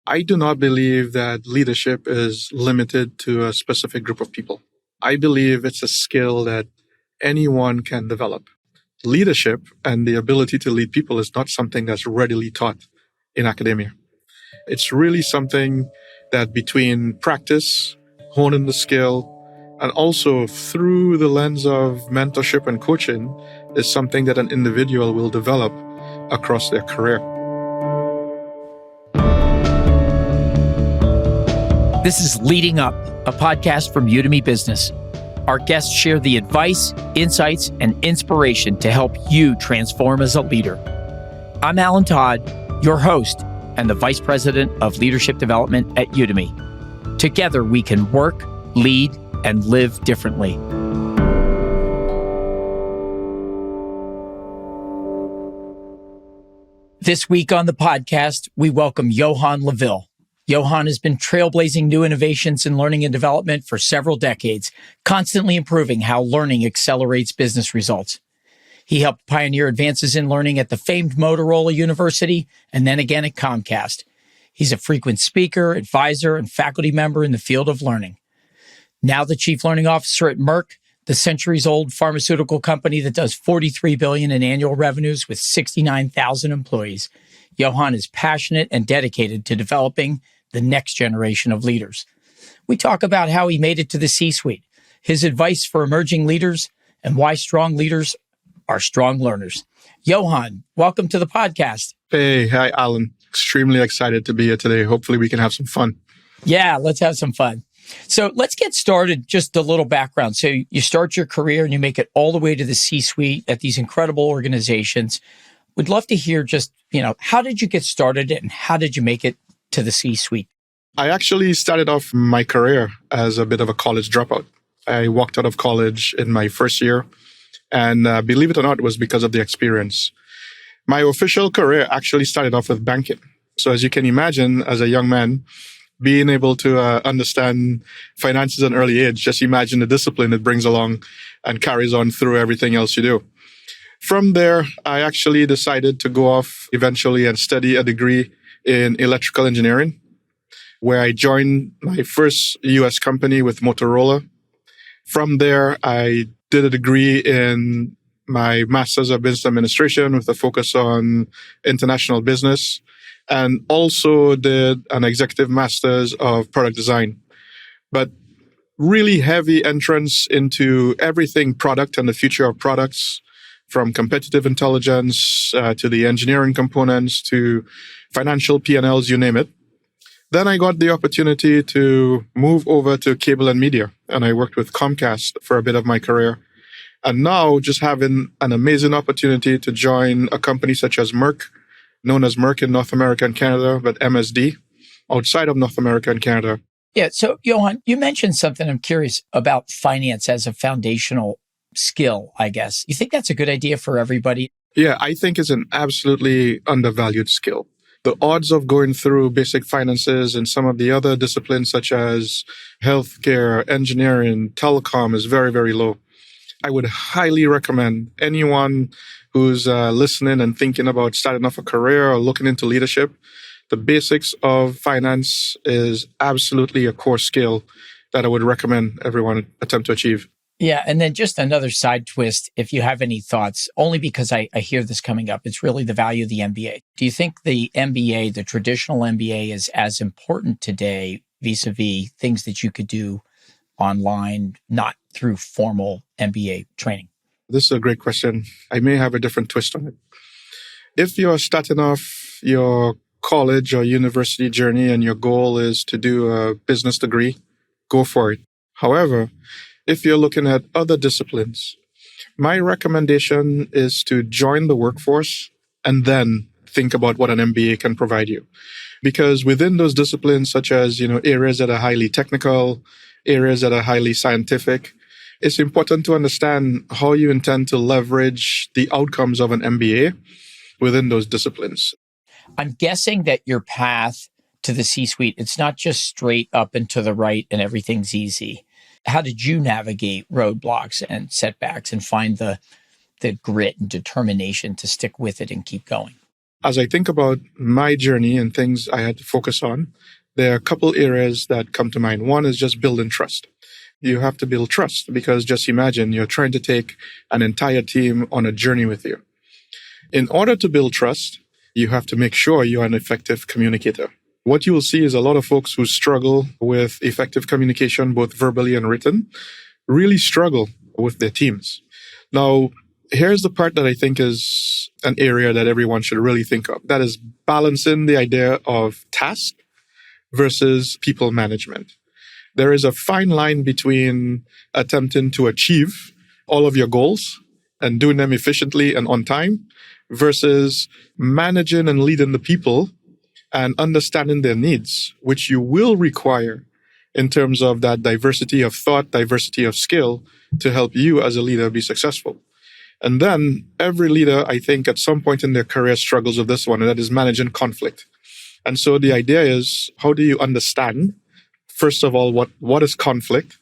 I do not believe that leadership is limited to a specific group of people. I believe it's a skill that anyone can develop. Leadership and the ability to lead people is not something that's readily taught in academia. It's really something that between practice, honing the skill, and also through the lens of mentorship and coaching is something that an individual will develop across their career. This is Leading Up, a podcast from Udemy Business. Our guests share the advice, insights, and inspiration to help you transform as a leader. I'm Alan Todd, your host and the Vice President of Leadership Development at Udemy. Together, we can work, lead, and live differently. This week on the podcast, we welcome Johan Laville. Johan has been trailblazing new innovations in learning and development for several decades, constantly improving how learning accelerates business results. He helped pioneer advances in learning at the famed Motorola University and then again at Comcast. He's a frequent speaker, advisor, and faculty member in the field of learning. Now the Chief Learning Officer at Merck, the centuries-old pharmaceutical company that does $43 billion in annual revenues with 69,000 employees, Johan is passionate and dedicated to developing the next generation of leaders. We talk about how he made it to the C-suite, his advice for emerging leaders, and why strong leaders are strong learners. Johan, welcome to the podcast. Hi, Alan. Extremely excited to be here today. Hopefully we can have some fun. Yeah, let's have some fun. So let's get started. Just a little background. So you start your career and you make it all the way to the C-suite at these incredible organizations. We'd love to hear just, how did you get started and how did you make it to the C-suite? I actually started off my career as a bit of a college dropout. I walked out of college in my first year, and believe it or not, it was because of the experience. My official career actually started off with banking. So as you can imagine, as a young man, being able to understand finances at an early age, just imagine the discipline it brings along and carries on through everything else you do. From there, I actually decided to go off eventually and study a degree in electrical engineering, where I joined my first US company with Motorola. From there, I did a degree in my Master's of Business Administration with a focus on international business, and also did an executive master's of product design. But really heavy entrance into everything product and the future of products, from competitive intelligence to the engineering components to financial P&Ls, you name it. Then I got the opportunity to move over to cable and media, and I worked with Comcast for a bit of my career. And now just having an amazing opportunity to join a company such as Merck, known as Merck in North America and Canada, but MSD outside of North America and Canada. Yeah. So, Johan, you mentioned something I'm curious about, finance as a foundational skill, I guess. You think that's a good idea for everybody? Yeah, I think it's an absolutely undervalued skill. The odds of going through basic finances and some of the other disciplines such as healthcare, engineering, telecom is very, very low. I would highly recommend anyone who's listening and thinking about starting off a career or looking into leadership, the basics of finance is absolutely a core skill that I would recommend everyone attempt to achieve. Yeah. And then just another side twist, if you have any thoughts, only because I hear this coming up, it's really the value of the MBA. Do you think the MBA, the traditional MBA, is as important today vis-a-vis things that you could do online, not through formal MBA training? This is a great question. I may have a different twist on it. If you're starting off your college or university journey and your goal is to do a business degree, go for it. However, if you're looking at other disciplines, my recommendation is to join the workforce and then think about what an MBA can provide you. Because within those disciplines, such as, areas that are highly technical, areas that are highly scientific, it's important to understand how you intend to leverage the outcomes of an MBA within those disciplines. I'm guessing that your path to the C-suite, it's not just straight up and to the right and everything's easy. How did you navigate roadblocks and setbacks and find the grit and determination to stick with it and keep going? As I think about my journey and things I had to focus on, there are a couple areas that come to mind. One is just building trust. You have to build trust because just imagine you're trying to take an entire team on a journey with you. In order to build trust, you have to make sure you're an effective communicator. What you will see is a lot of folks who struggle with effective communication, both verbally and written, really struggle with their teams. Now, here's the part that I think is an area that everyone should really think of. That is balancing the idea of task versus people management. There is a fine line between attempting to achieve all of your goals and doing them efficiently and on time versus managing and leading the people and understanding their needs, which you will require in terms of that diversity of thought, diversity of skill to help you as a leader be successful. And then every leader, I think, at some point in their career struggles with this one, and that is managing conflict. And so the idea is, how do you understand, first of all, what is conflict?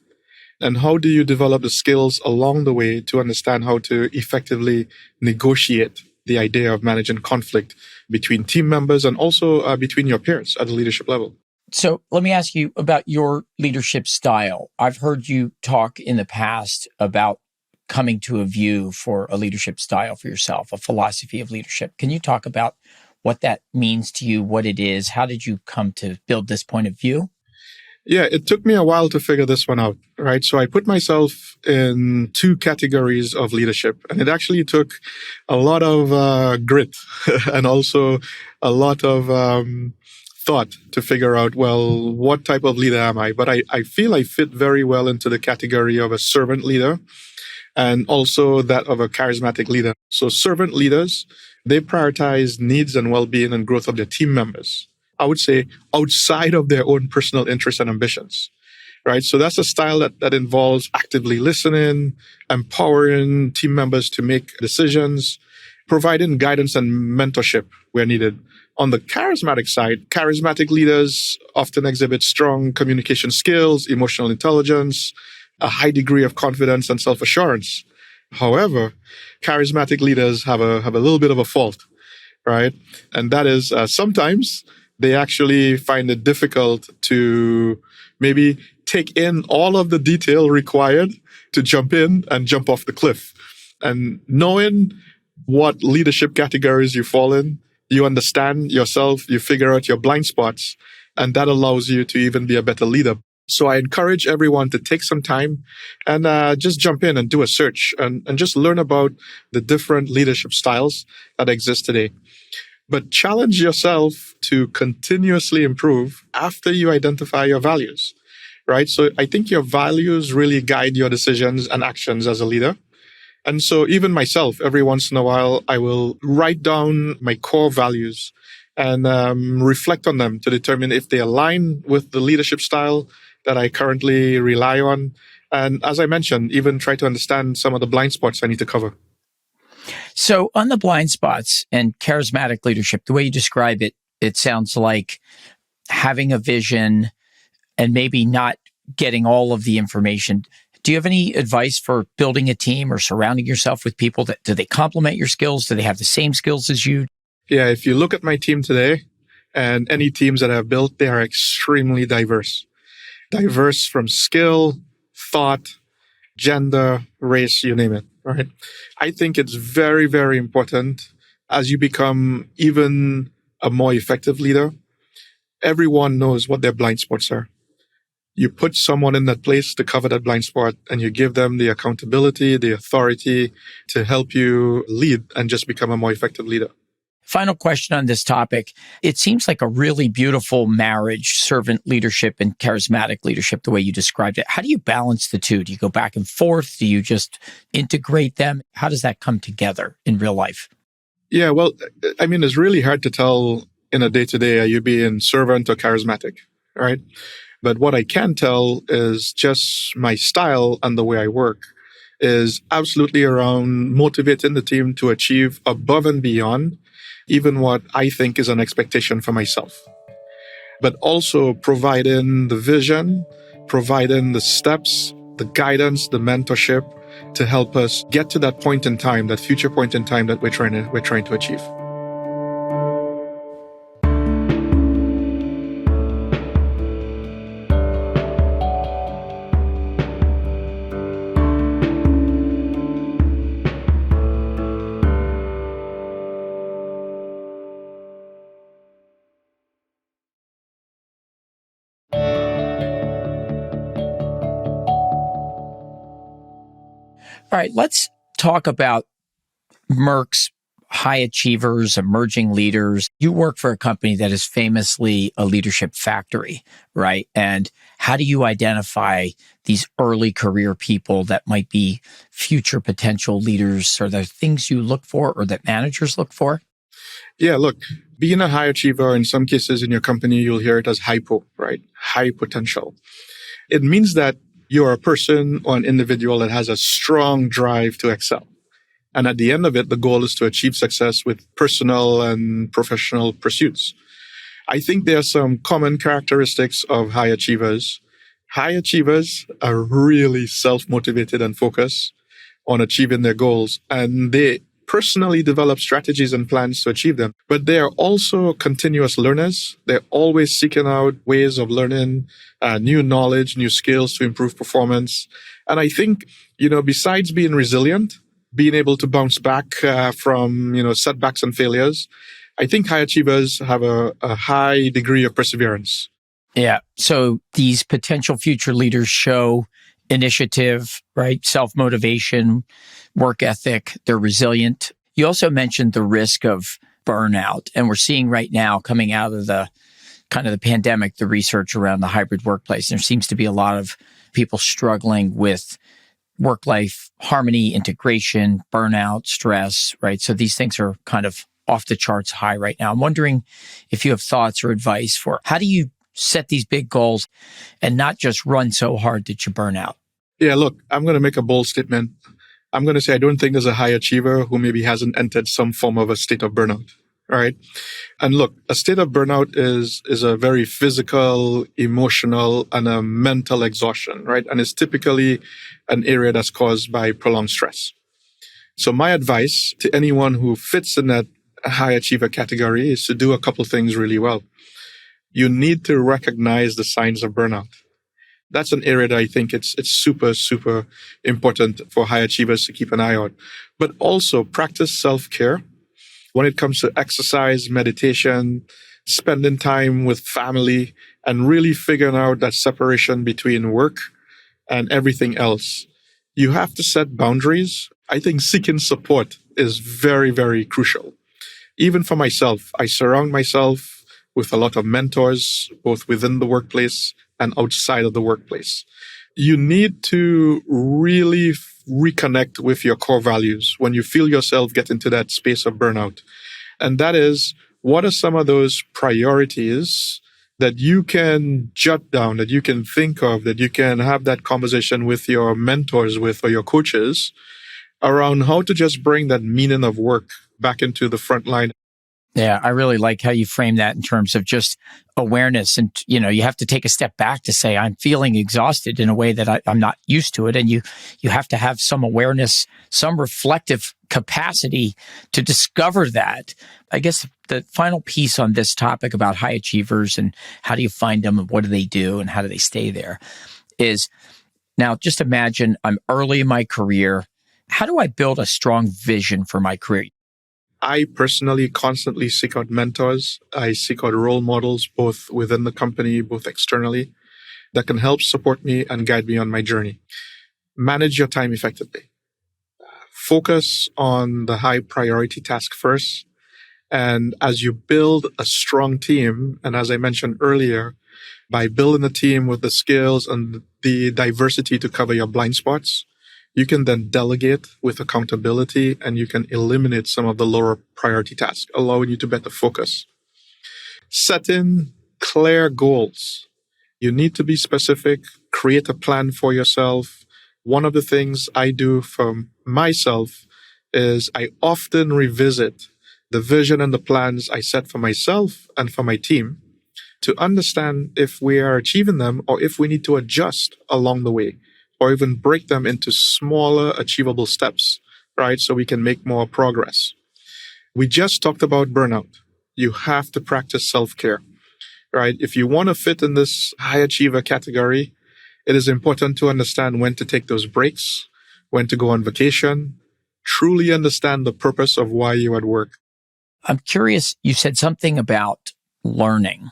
And how do you develop the skills along the way to understand how to effectively negotiate the idea of managing conflict between team members and also between your peers at the leadership level? So let me ask you about your leadership style. I've heard you talk in the past about coming to a view for a leadership style for yourself, a philosophy of leadership. Can you talk about what that means to you, what it is? How did you come to build this point of view? Yeah, it took me a while to figure this one out, right? So I put myself in two categories of leadership, and it actually took a lot of grit and also a lot of thought to figure out, well, what type of leader am I? But I feel I fit very well into the category of a servant leader and also that of a charismatic leader. So servant leaders, they prioritize needs and well-being and growth of their team members. I would say outside of their own personal interests and ambitions, right? So that's a style that involves actively listening, empowering team members to make decisions, providing guidance and mentorship where needed. On the charismatic side, charismatic leaders often exhibit strong communication skills, emotional intelligence, a high degree of confidence and self-assurance. However, charismatic leaders have a little bit of a fault, right? And that is sometimes they actually find it difficult to maybe take in all of the detail required to jump in and jump off the cliff. And knowing what leadership categories you fall in, you understand yourself, you figure out your blind spots, and that allows you to even be a better leader. So I encourage everyone to take some time and just jump in and do a search and just learn about the different leadership styles that exist today. But challenge yourself to continuously improve after you identify your values, right? So I think your values really guide your decisions and actions as a leader. And so even myself, every once in a while, I will write down my core values and reflect on them to determine if they align with the leadership style that I currently rely on. And as I mentioned, even try to understand some of the blind spots I need to cover. So on the blind spots and charismatic leadership, the way you describe it, it sounds like having a vision and maybe not getting all of the information. Do you have any advice for building a team or surrounding yourself with people that, do they complement your skills? Do they have the same skills as you? Yeah, if you look at my team today and any teams that I've built, they are extremely diverse. Diverse from skill, thought, gender, race, you name it, right? I think it's very, very important as you become even a more effective leader. Everyone knows what their blind spots are. You put someone in that place to cover that blind spot and you give them the accountability, the authority to help you lead and just become a more effective leader. Final question on this topic. It seems like a really beautiful marriage, servant leadership and charismatic leadership, the way you described it. How do you balance the two? Do you go back and forth? Do you just integrate them? How does that come together in real life? Yeah, well, I mean, it's really hard to tell in a day-to-day, are you being servant or charismatic, right? But what I can tell is just my style and the way I work is absolutely around motivating the team to achieve above and beyond even what I think is an expectation for myself. But also providing the vision, providing the steps, the guidance, the mentorship to help us get to that point in time, that future point in time that we're trying to achieve. All right, let's talk about Merck's high achievers, emerging leaders. You work for a company that is famously a leadership factory, right? And how do you identify these early career people that might be future potential leaders? Are there things you look for or that managers look for? Yeah, look, being a high achiever, in some cases in your company, you'll hear it as hypo, right? High potential. It means that you're a person or an individual that has a strong drive to excel. And at the end of it, the goal is to achieve success with personal and professional pursuits. I think there are some common characteristics of high achievers. High achievers are really self-motivated and focused on achieving their goals, and they personally develop strategies and plans to achieve them. But they are also continuous learners. They're always seeking out ways of learning new knowledge, new skills to improve performance. And I think, besides being resilient, being able to bounce back from, setbacks and failures, I think high achievers have a high degree of perseverance. Yeah. So these potential future leaders show initiative, right? Self-motivation, work ethic. They're resilient. You also mentioned the risk of burnout. And we're seeing right now, coming out of the kind of the pandemic, the research around the hybrid workplace. There seems to be a lot of people struggling with work-life harmony, integration, burnout, stress, right? So these things are kind of off the charts high right now. I'm wondering if you have thoughts or advice for how do you set these big goals and not just run so hard that you burn out? Yeah, look, I'm going to make a bold statement. I'm going to say I don't think there's a high achiever who maybe hasn't entered some form of a state of burnout. All right. And look, a state of burnout is a very physical, emotional, and a mental exhaustion, right? And it's typically an area that's caused by prolonged stress. So my advice to anyone who fits in that high achiever category is to do a couple things really well. You need to recognize the signs of burnout. That's an area that I think it's super, super important for high achievers to keep an eye on. But also practice self-care when it comes to exercise, meditation, spending time with family, and really figuring out that separation between work and everything else. You have to set boundaries. I think seeking support is very, very crucial. Even for myself, I surround myself with a lot of mentors, both within the workplace and outside of the workplace. You need to really reconnect with your core values when you feel yourself get into that space of burnout. And that is, what are some of those priorities that you can jot down, that you can think of, that you can have that conversation with your mentors with or your coaches around how to just bring that meaning of work back into the front line. Yeah, I really like how you frame that in terms of just awareness. And, you have to take a step back to say, I'm feeling exhausted in a way that I'm not used to it. And you have to have some awareness, some reflective capacity to discover that. I guess the final piece on this topic about high achievers and how do you find them and what do they do and how do they stay there is, now just imagine I'm early in my career. How do I build a strong vision for my career? I personally constantly seek out mentors. I seek out role models, both within the company, both externally, that can help support me and guide me on my journey. Manage your time effectively. Focus on the high priority task first. And as you build a strong team, and as I mentioned earlier, by building a team with the skills and the diversity to cover your blind spots, you can then delegate with accountability and you can eliminate some of the lower priority tasks, allowing you to better focus. Setting clear goals. You need to be specific, create a plan for yourself. One of the things I do for myself is I often revisit the vision and the plans I set for myself and for my team to understand if we are achieving them or if we need to adjust along the way, or even break them into smaller achievable steps, right? So we can make more progress. We just talked about burnout. You have to practice self-care, right? If you want to fit in this high achiever category, it is important to understand when to take those breaks, when to go on vacation, truly understand the purpose of why you're at work. I'm curious, you said something about learning.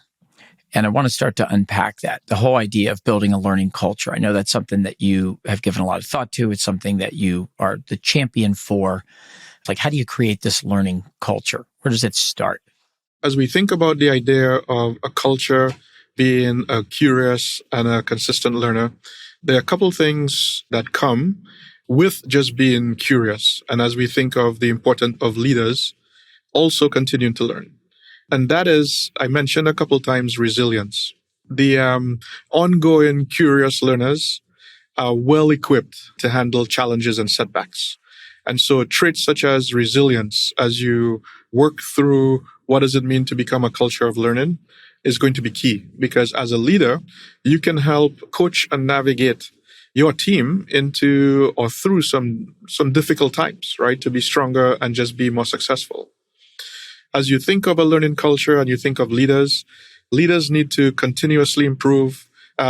And I want to start to unpack that, the whole idea of building a learning culture. I know that's something that you have given a lot of thought to. It's something that you are the champion for. Like, how do you create this learning culture? Where does it start? As we think about the idea of a culture being a curious and a consistent learner, there are a couple things that come with just being curious. And as we think of the importance of leaders also continuing to learn. And that is, I mentioned a couple times, resilience. The ongoing curious learners are well equipped to handle challenges and setbacks. And so traits such as resilience, as you work through what does it mean to become a culture of learning, is going to be key. Because as a leader, you can help coach and navigate your team into or through some difficult times, right? To be stronger and just be more successful. As you think of a learning culture and you think of leaders, leaders need to continuously improve.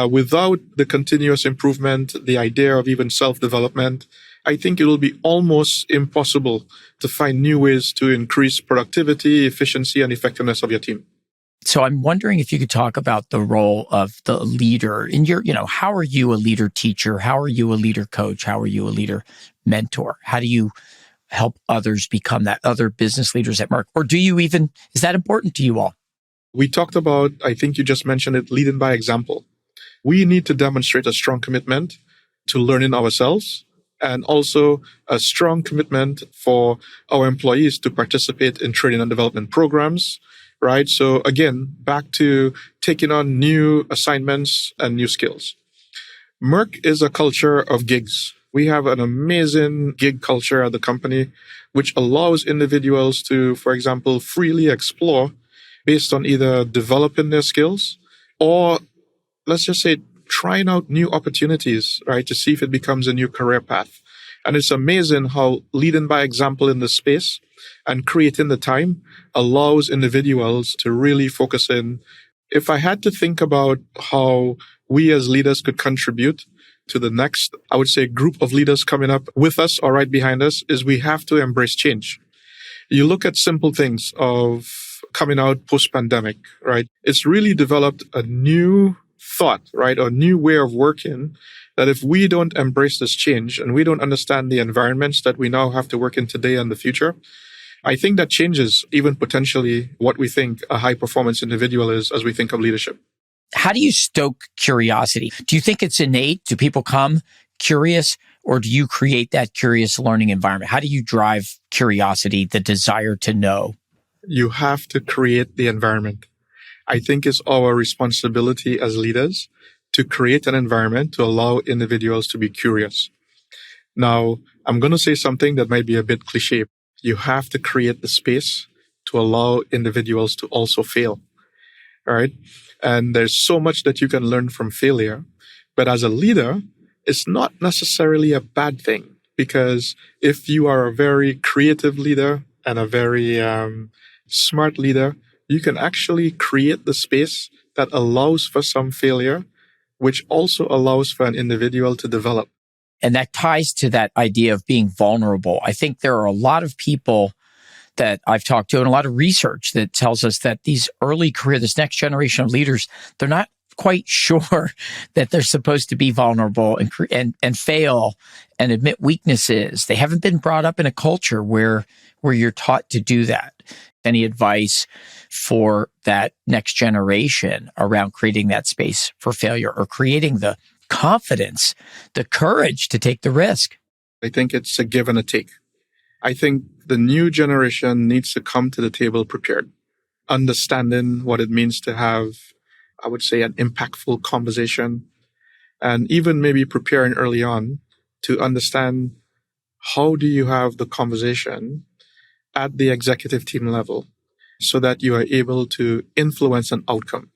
Without the continuous improvement, the idea of even self-development, I think it will be almost impossible to find new ways to increase productivity, efficiency, and effectiveness of your team. So I'm wondering if you could talk about the role of the leader in your, how are you a leader teacher? How are you a leader coach? How are you a leader mentor? How do you help others become that, other business leaders at Merck? Or is that important to you all? We talked about, I think you just mentioned it, leading by example. We need to demonstrate a strong commitment to learning ourselves and also a strong commitment for our employees to participate in training and development programs, right? So again, back to taking on new assignments and new skills. Merck is a culture of gigs. We have an amazing gig culture at the company, which allows individuals to, for example, freely explore based on either developing their skills or, let's just say, trying out new opportunities, right, to see if it becomes a new career path. And it's amazing how leading by example in this space and creating the time allows individuals to really focus in. If I had to think about how we as leaders could contribute to the next, I would say, group of leaders coming up with us or right behind us, is we have to embrace change. You look at simple things of coming out post-pandemic, right? It's really developed a new thought, right? A new way of working that if we don't embrace this change and we don't understand the environments that we now have to work in today and the future, I think that changes even potentially what we think a high performance individual is as we think of leadership. How do you stoke curiosity? Do you think it's innate? Do people come curious, or do you create that curious learning environment? How do you drive curiosity, the desire to know? You have to create the environment. I think it's our responsibility as leaders to create an environment to allow individuals to be curious. Now, I'm going to say something that might be a bit cliche. You have to create the space to allow individuals to also fail. All right. And there's so much that you can learn from failure. But as a leader, it's not necessarily a bad thing, because if you are a very creative leader and a very smart leader, you can actually create the space that allows for some failure, which also allows for an individual to develop. And that ties to that idea of being vulnerable. I think there are a lot of people that I've talked to and a lot of research that tells us that these early career, this next generation of leaders, they're not quite sure that they're supposed to be vulnerable and fail and admit weaknesses. They haven't been brought up in a culture where you're taught to do that. Any advice for that next generation around creating that space for failure or creating the confidence, the courage to take the risk? I think it's a give and a take. I think the new generation needs to come to the table prepared, understanding what it means to have, I would say, an impactful conversation, and even maybe preparing early on to understand how do you have the conversation at the executive team level so that you are able to influence an outcome.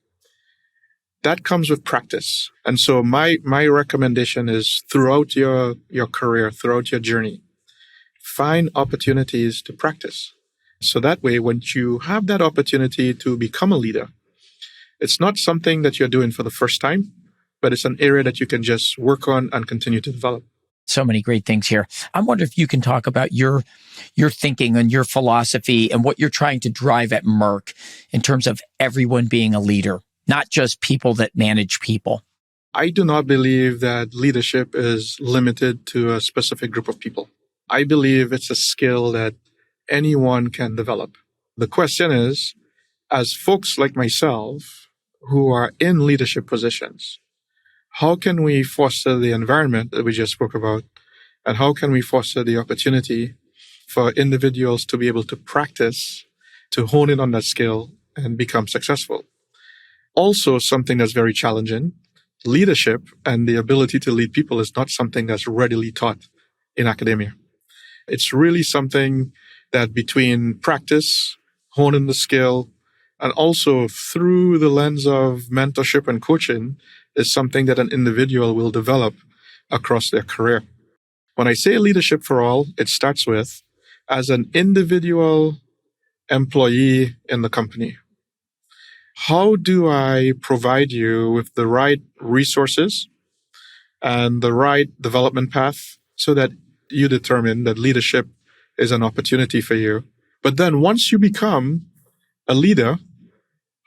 That comes with practice. And so my recommendation is throughout your career, throughout your journey, find opportunities to practice. So that way, when you have that opportunity to become a leader, it's not something that you're doing for the first time, but it's an area that you can just work on and continue to develop. So many great things here. I wonder if you can talk about your thinking and your philosophy and what you're trying to drive at Merck in terms of everyone being a leader. not just people that manage people? I do not believe that leadership is limited to a specific group of people. I believe it's a skill that anyone can develop. The question is, as folks like myself who are in leadership positions, how can we foster the environment that we just spoke about? And how can we foster the opportunity for individuals to be able to practice, to hone in on that skill and become successful? Also, something that's very challenging, leadership and the ability to lead people is not something that's readily taught in academia. It's really something that between practice, honing the skill, and also through the lens of mentorship and coaching is something that an individual will develop across their career. When I say leadership for all, it starts with as an individual employee in the company. How do I provide you with the right resources and the right development path so that you determine that leadership is an opportunity for you? But then once you become a leader,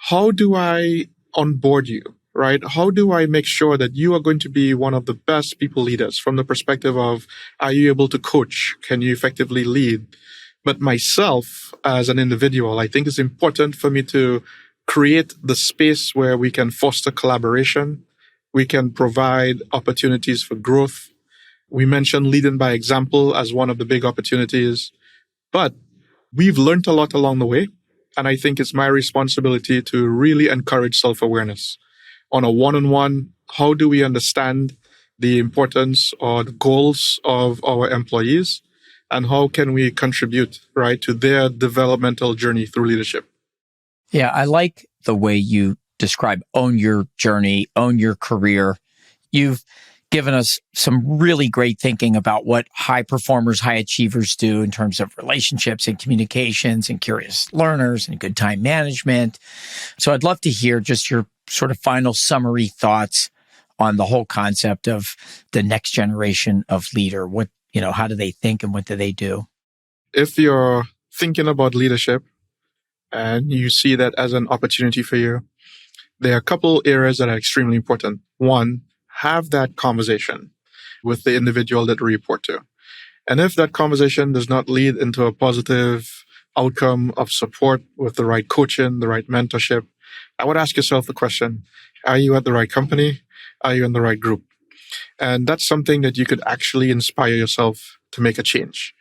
how do I onboard you, right? How do I make sure that you are going to be one of the best people leaders from the perspective of, are you able to coach? Can you effectively lead? But myself as an individual, I think it's important for me to create the space where we can foster collaboration. We can provide opportunities for growth. We mentioned leading by example as one of the big opportunities, but we've learned a lot along the way. And I think it's my responsibility to really encourage self-awareness. On a one-on-one, how do we understand the importance or the goals of our employees? And how can we contribute, right, to their developmental journey through leadership? Yeah, I like the way you describe own your journey, own your career. You've given us some really great thinking about what high performers, high achievers do in terms of relationships and communications and curious learners and good time management. So I'd love to hear just your sort of final summary thoughts on the whole concept of the next generation of leader. What, how do they think and what do they do? If you're thinking about leadership and you see that as an opportunity for you, there are a couple areas that are extremely important. One, have that conversation with the individual that you report to. And if that conversation does not lead into a positive outcome of support with the right coaching, the right mentorship, I would ask yourself the question, are you at the right company? Are you in the right group? And that's something that you could actually inspire yourself to make a change.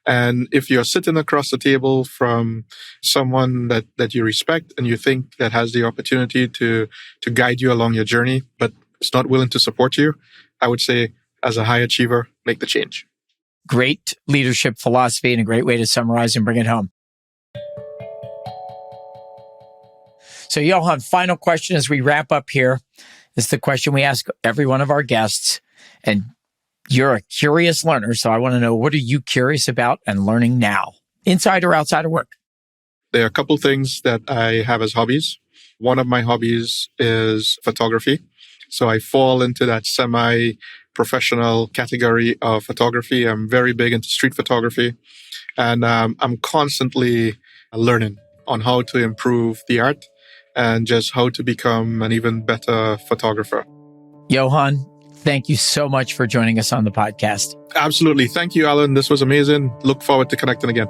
And if you're sitting across the table from someone that you respect and you think that has the opportunity to guide you along your journey, but is not willing to support you, I would say, as a high achiever, make the change. Great leadership philosophy and a great way to summarize and bring it home. So, Johan, final question as we wrap up here is the question we ask every one of our guests. And you're a curious learner, so I want to know, what are you curious about and learning now, inside or outside of work? There are a couple things that I have as hobbies. One of my hobbies is photography. So I fall into that semi-professional category of photography. I'm very big into street photography. And I'm constantly learning on how to improve the art and just how to become an even better photographer. Johan, thank you so much for joining us on the podcast. Absolutely. Thank you, Alan. This was amazing. Look forward to connecting again.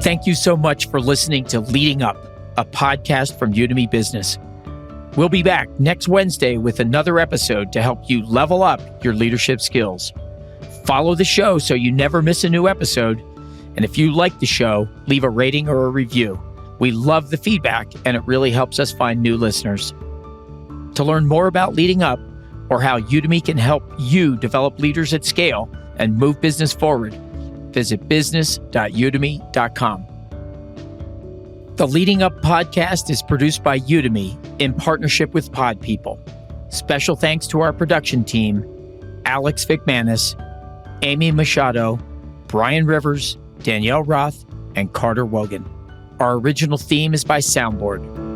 Thank you so much for listening to Leading Up, a podcast from Udemy Business. We'll be back next Wednesday with another episode to help you level up your leadership skills. Follow the show so you never miss a new episode. And if you like the show, leave a rating or a review. We love the feedback, and it really helps us find new listeners. To learn more about Leading Up or how Udemy can help you develop leaders at scale and move business forward, visit business.udemy.com. The Leading Up podcast is produced by Udemy in partnership with Pod People. Special thanks to our production team, Alex McManus, Amy Machado, Brian Rivers, Danielle Roth, and Carter Wogan. Our original theme is by Soundboard.